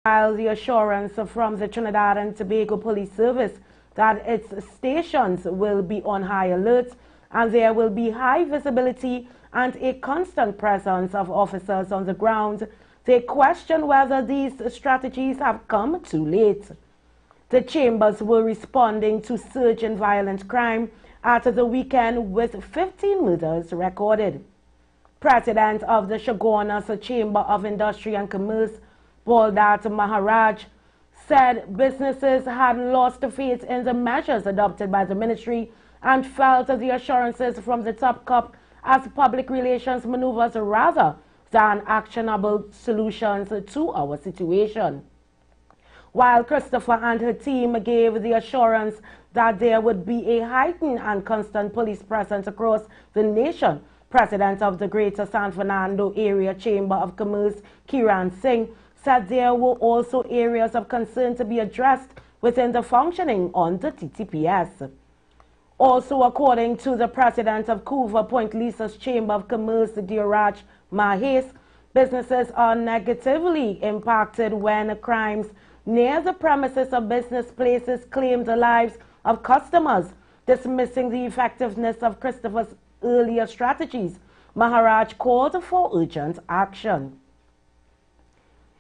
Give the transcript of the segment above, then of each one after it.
While the assurance from the Trinidad and Tobago Police Service that its stations will be on high alert and there will be high visibility and a constant presence of officers on the ground, they question whether these strategies have come too late. The chambers were responding to surge in violent crime at the weekend with 15 murders recorded. President of the Chaguanas Chamber of Industry and Commerce, Baldat Maharaj, said businesses had lost faith in the measures adopted by the ministry and felt the assurances from the top cop as public relations maneuvers rather than actionable solutions to our situation. While Christopher and her team gave the assurance that there would be a heightened and constant police presence across the nation, President of the Greater San Fernando Area Chamber of Commerce, Kiran Singh, said there were also areas of concern to be addressed within the functioning on the TTPS. Also, according to the President of Coover Point Lisa's Chamber of Commerce, Dheeraj Mahes, businesses are negatively impacted when crimes near the premises of business places claim the lives of customers, dismissing the effectiveness of Christopher's earlier strategies. Maharaj called for urgent action.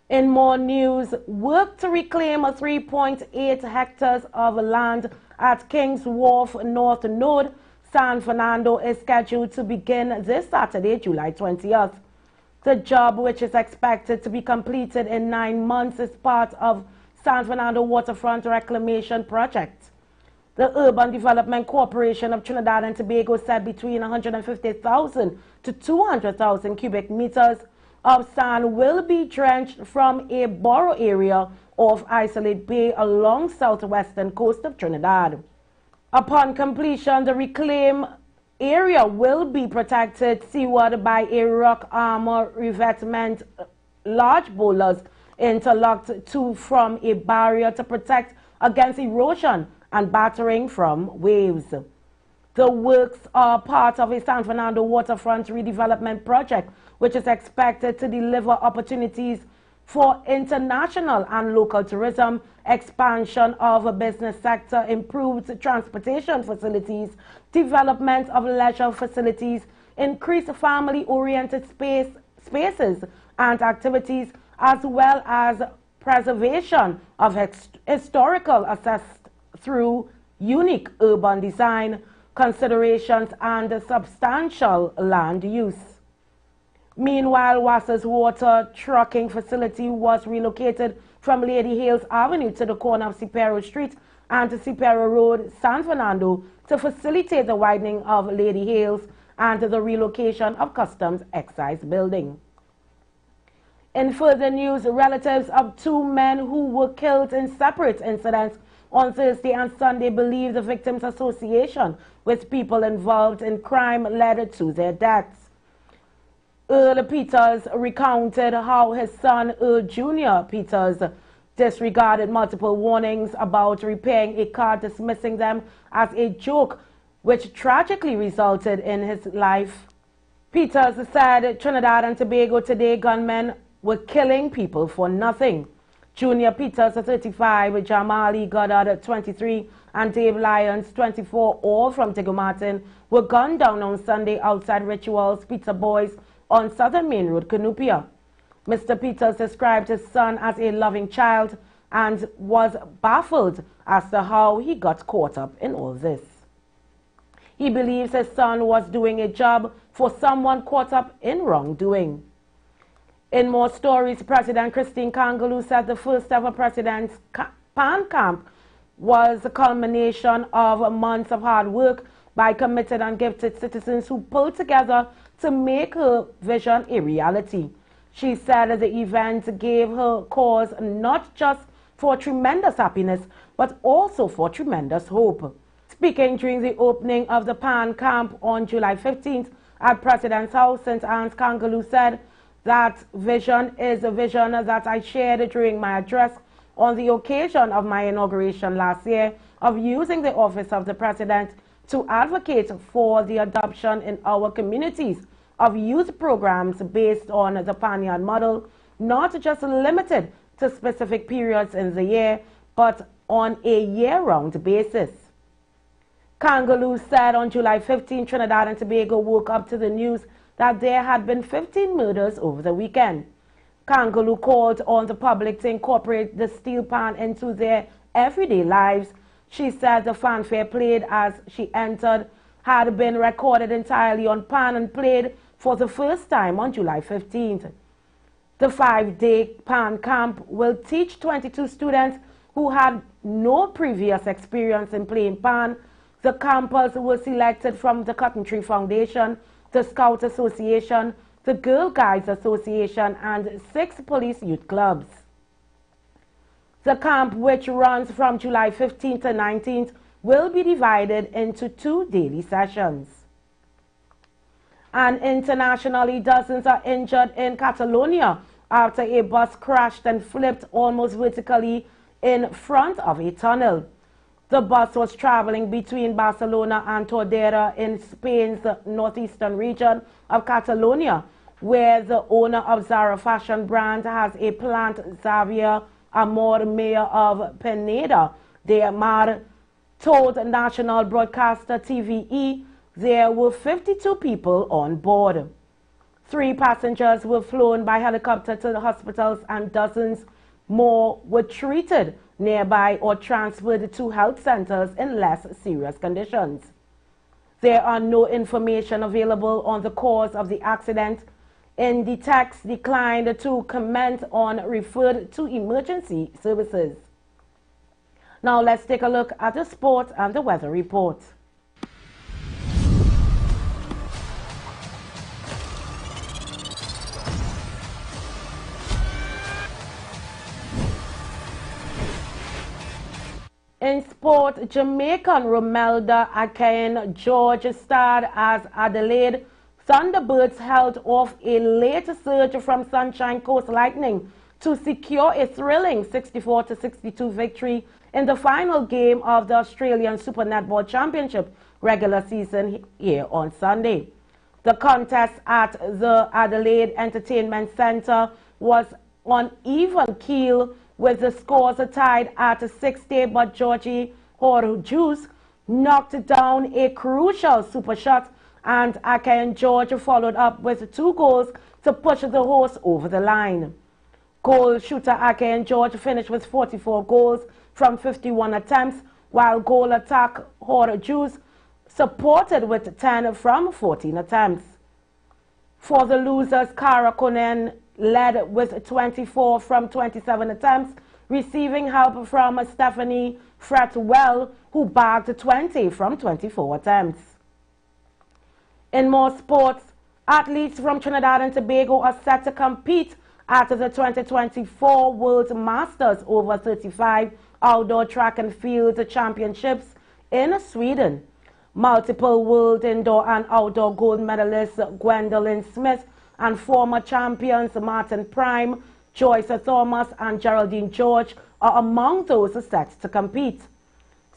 In more news, work to reclaim 3.8 hectares of land at King's Wharf North Node, San Fernando, is scheduled to begin this Saturday, July 20th. The job, which is expected to be completed in 9 months, is part of San Fernando Waterfront Reclamation Project. The Urban Development Corporation of Trinidad and Tobago said between 150,000 to 200,000 cubic meters of sand will be drenched from a borough area of Isolate Bay along southwestern coast of Trinidad. Upon completion, the reclaimed area will be protected seaward by a rock armor revetment, large boulders interlocked to form a barrier to protect against erosion and battering from waves. The works are part of a San Fernando waterfront redevelopment project, which is expected to deliver opportunities for international and local tourism, expansion of a business sector, improved transportation facilities, development of leisure facilities, increased family-oriented spaces and activities, as well as preservation of historical assets through unique urban design considerations and substantial land use. Meanwhile, Wassers Water Trucking Facility was relocated from Lady Hales Avenue to the corner of Cipero Street and Cipero Road, San Fernando, to facilitate the widening of Lady Hales and the relocation of Customs Excise Building. In further news, relatives of 2 men who were killed in separate incidents on Thursday and Sunday believe the victims' association with people involved in crime led to their deaths. Earl Peters recounted how his son, Earl Jr. Peters, disregarded multiple warnings about repairing a car, dismissing them as a joke, which tragically resulted in his life. Peters said Trinidad and Tobago today gunmen were killing people for nothing. Junior Peters, 35, Jamali Goddard, 23, and Dave Lyons, 24, all from Diego Martin, were gunned down on Sunday outside Rituals Pizza Boys on Southern Main Road, Cunupia. Mr. Peters described his son as a loving child and was baffled as to how he got caught up in all this. He believes his son was doing a job for someone caught up in wrongdoing. In more stories, President Christine Kangaloo said the first ever President's Pan Camp was a culmination of months of hard work by committed and gifted citizens who pulled together to make her vision a reality. She said the event gave her cause not just for tremendous happiness, but also for tremendous hope. Speaking during the opening of the Pan Camp on July 15th at President's House, St. Anne's, Kangaloo said, "That vision is a vision that I shared during my address on the occasion of my inauguration last year of using the office of the President to advocate for the adoption in our communities of youth programs based on the Panyard model, not just limited to specific periods in the year, but on a year-round basis. Kangaloo said on July 15, Trinidad and Tobago woke up to the news that there had been 15 murders over the weekend. Kangaloo called on the public to incorporate the steel pan into their everyday lives. She said the fanfare played as she entered had been recorded entirely on pan and played for the first time on July 15th. The 5-day pan camp will teach 22 students who had no previous experience in playing pan. The campers were selected from the Cotton Tree Foundation, the Scout Association, the Girl Guides Association, and 6 police youth clubs. The camp, which runs from July 15th to 19th, will be divided into 2 daily sessions. And internationally, dozens are injured in Catalonia after a bus crashed and flipped almost vertically in front of a tunnel. The bus was traveling between Barcelona and Tordera in Spain's northeastern region of Catalonia, where the owner of Zara fashion brand has a plant. Xavier Amor, mayor of Pineda de Mar, told national broadcaster TVE there were 52 people on board. 3 passengers were flown by helicopter to the hospitals and dozens more were treated nearby or transferred to health centers in less serious conditions. There are no information available on the cause of the accident. Inditex declined to comment on referred to emergency services. Now let's take a look at the sport and the weather report. In sport, Jamaican Romelda Akain George starred as Adelaide Thunderbirds held off a late surge from Sunshine Coast Lightning to secure a thrilling 64-62 victory in the final game of the Australian Super Netball Championship regular season here on Sunday. The contest at the Adelaide Entertainment Centre was on even keel, with the scores tied at 60, but Georgie Horjus knocked down a crucial super shot, and Akain George followed up with 2 goals to push the hosts over the line. Goal shooter Akain George finished with 44 goals from 51 attempts, while goal attack Horjus supported with 10 from 14 attempts. For the losers, Cara Conan led with 24 from 27 attempts, receiving help from Stephanie Fretwell, who bagged 20 from 24 attempts. In more sports, athletes from Trinidad and Tobago are set to compete at the 2024 World Masters over 35 Outdoor Track and Field Championships in Sweden. Multiple world indoor and outdoor gold medalists Gwendolyn Smith and former champions Martin Prime, Joyce Thomas and Geraldine George are among those set to compete.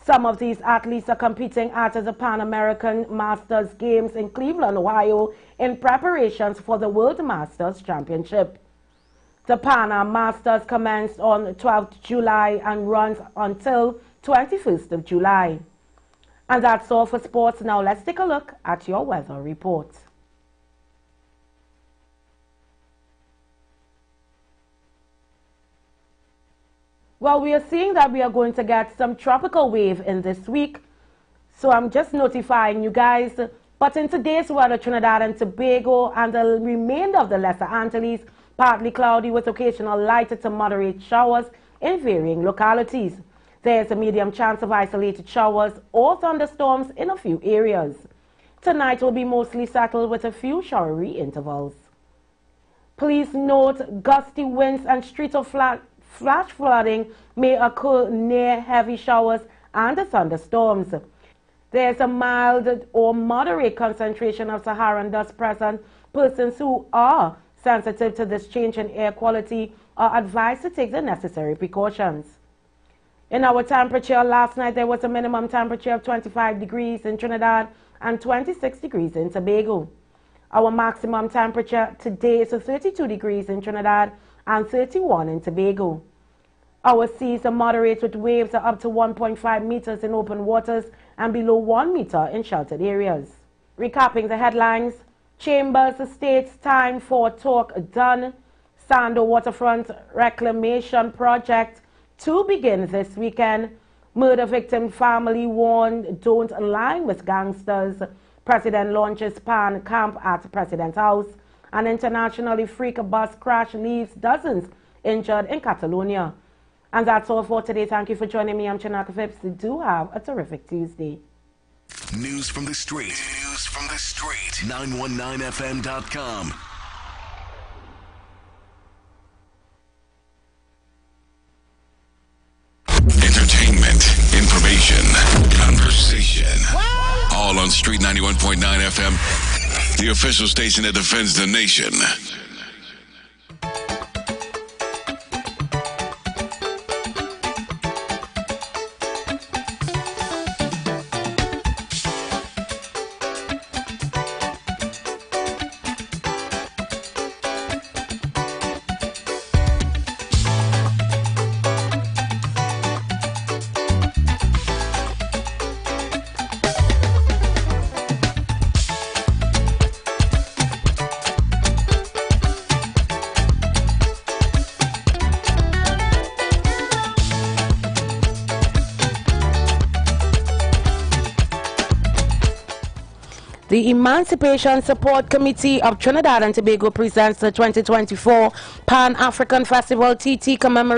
Some of these athletes are competing at the Pan American Masters Games in Cleveland, Ohio, in preparations for the World Masters Championship. The Pan Am Masters commenced on 12th July and runs until 21st of July. And that's all for sports. Now let's take a look at your weather report. Well, we are seeing that we are going to get some tropical wave in this week. So I'm just notifying you guys. But in today's weather, Trinidad and Tobago and the remainder of the Lesser Antilles, partly cloudy with occasional light to moderate showers in varying localities. There is a medium chance of isolated showers or thunderstorms in a few areas. Tonight will be mostly settled with a few showery intervals. Please note gusty winds and street or flash flooding may occur near heavy showers and thunderstorms. There is a mild or moderate concentration of Saharan dust present. Persons who are sensitive to this change in air quality are advised to take the necessary precautions. In our temperature, last night there was a minimum temperature of 25 degrees in Trinidad and 26 degrees in Tobago. Our maximum temperature today is 32 degrees in Trinidad and 31 in Tobago. Our seas are moderate with waves up to 1.5 meters in open waters and below 1 meter in sheltered areas. Recapping the headlines, Chambers states time for talk done. Sando Waterfront Reclamation Project to begin this weekend. Murder victim family warned don't align with gangsters. President launches PAN camp at President House. An internationally freak bus crash leaves dozens injured in Catalonia. And that's all for today. Thank you for joining me. I'm Chinaka Phipps. Do have a terrific Tuesday. News from the street. News from the street. 919fm.com. Entertainment, information, conversation. All on Street 91.9 FM, the official station that defends the nation. The Emancipation Support Committee of Trinidad and Tobago presents the 2024 Pan-African Festival TT commemoration.